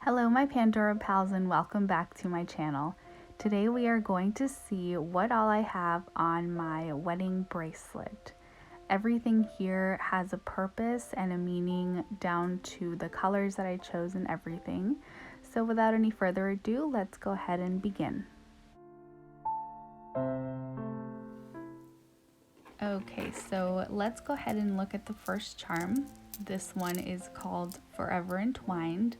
Hello my Pandora pals and welcome back to my channel. Today we are going to see what all I have on my wedding bracelet. Everything here has a purpose and a meaning down to the colors that I chose and everything. So without any further ado, let's go ahead and begin. Okay, so let's go ahead and look at the first charm. This one is called Forever Entwined.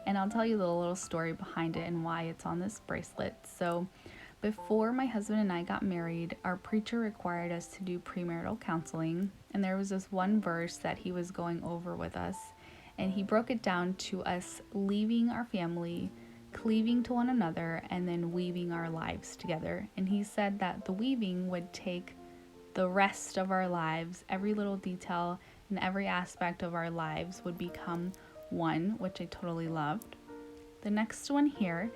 And I'll tell you the little story behind it and why it's on this bracelet. So before my husband and I got married, our preacher required us to do premarital counseling. And there was this one verse that he was going over with us. And he broke it down to us leaving our family, cleaving to one another, and then weaving our lives together. And he said that the weaving would take the rest of our lives, every little detail and every aspect of our lives would become one, which I totally loved. The next one here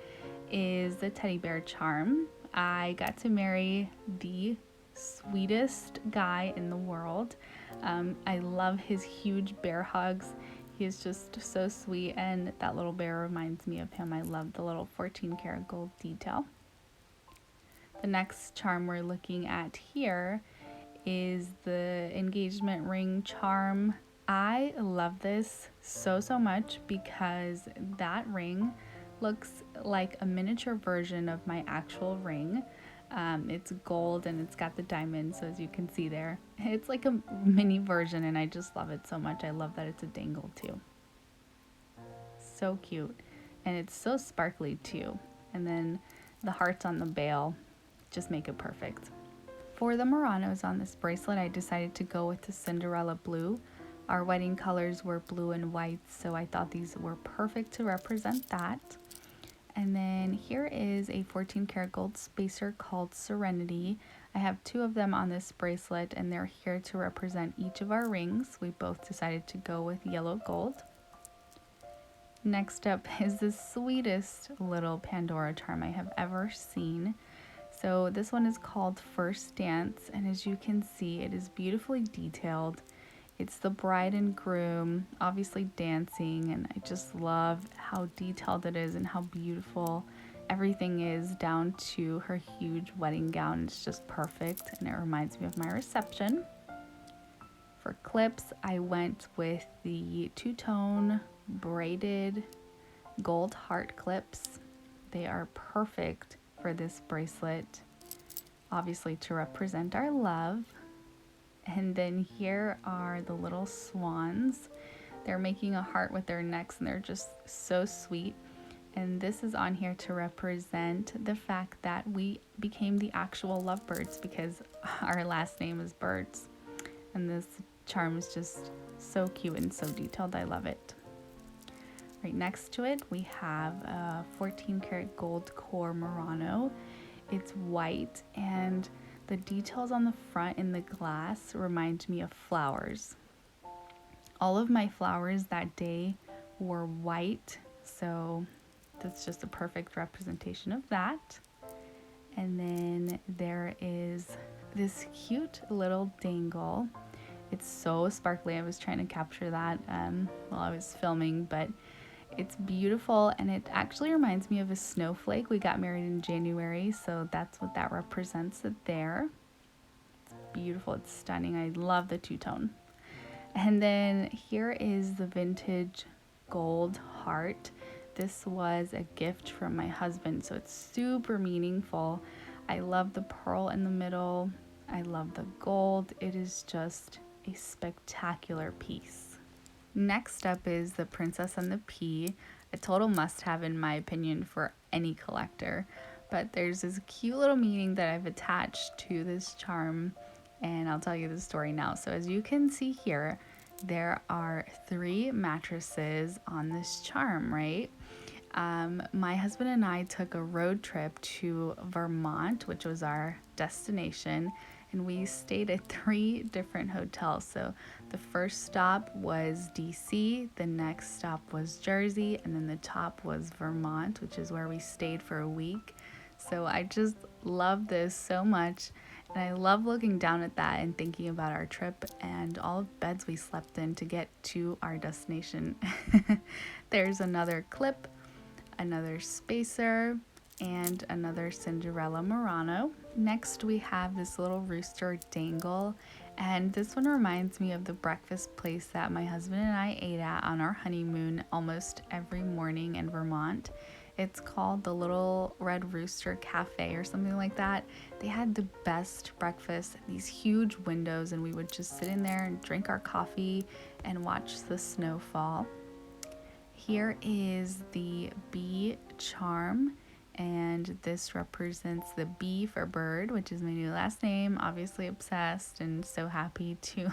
is the teddy bear charm. I got to marry the sweetest guy in the world. I love his huge bear hugs. He is just so sweet, and that little bear reminds me of him. I love the little 14 karat gold detail. The next charm we're looking at here is the engagement ring charm. I love this so much because that ring looks like a miniature version of my actual ring. It's gold and it's got the diamonds, so as you can see there, it's like a mini version, and I just love it so much. I love that it's a dangle too. So cute, and it's so sparkly too. And then the hearts on the bail just make it perfect. For the Muranos on this bracelet, I decided to go with the Cinderella blue. Our wedding colors were blue and white, so I thought these were perfect to represent that. And then here is a 14 karat gold spacer called Serenity. I have two of them on this bracelet, and they're here to represent each of our rings. We both decided to go with yellow gold. Next up is the sweetest little Pandora charm I have ever seen. So this one is called First Dance, and as you can see, it is beautifully detailed. It's the bride and groom obviously dancing, and I just love how detailed it is and how beautiful everything is down to her huge wedding gown. It's just perfect, and it reminds me of my reception. For clips, I went with the two-tone braided gold heart clips. They are perfect for this bracelet, obviously to represent our love. And then here are the little swans. They're making a heart with their necks, and they're just so sweet. And this is on here to represent the fact that we became the actual lovebirds because our last name is Byrds. And this charm is just so cute and so detailed. I love it. Right next to it, we have a 14 karat gold Cormorant. It's white, and the details on the front in the glass remind me of flowers. All of my flowers that day were white, so that's just a perfect representation of that. And then there is this cute little dangle. It's so sparkly. I was trying to capture that while I was filming, but it's beautiful, and it actually reminds me of a snowflake. We got married in January, so that's what that represents there. It's beautiful. It's stunning. I love the two-tone. And then here is the vintage gold heart. This was a gift from my husband, so it's super meaningful. I love the pearl in the middle. I love the gold. It is just a spectacular piece. Next up is the Princess and the Pea, a total must-have in my opinion for any collector. But there's this cute little meaning that I've attached to this charm, and I'll tell you the story now. So as you can see here, there are 3 mattresses on this charm, right? My husband and I took a road trip to Vermont, which was our destination, and we stayed at 3 different hotels. So the first stop was DC, the next stop was Jersey, and then the top was Vermont, which is where we stayed for a week. So I just love this so much, and I love looking down at that and thinking about our trip and all of the beds we slept in to get to our destination. There's another clip another spacer, and another Cinderella Murano. Next we have this little rooster dangle, and this one reminds me of the breakfast place that my husband and I ate at on our honeymoon almost every morning in Vermont. It's called the Little Red Rooster Cafe or something like that. They had the best breakfast, these huge windows, and we would just sit in there and drink our coffee and watch the snow fall. Here is the bee charm, and this represents the B for Byrd, which is my new last name. Obviously obsessed and so happy to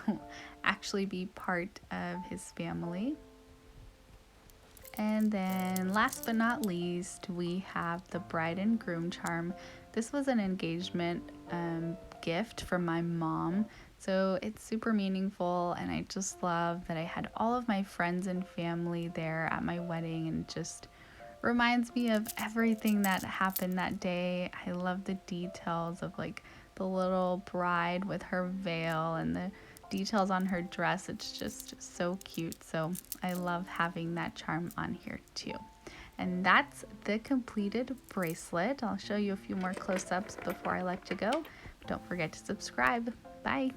actually be part of his family. And then last but not least, we have the bride and groom charm. This was an engagement gift from my mom, so it's super meaningful, and I just love that I had all of my friends and family there at my wedding, and just reminds me of everything that happened that day. I love the details of like the little bride with her veil and the details on her dress. It's just so cute. So I love having that charm on here too. And that's the completed bracelet. I'll show you a few more close-ups before I let you go. Don't forget to subscribe. Bye.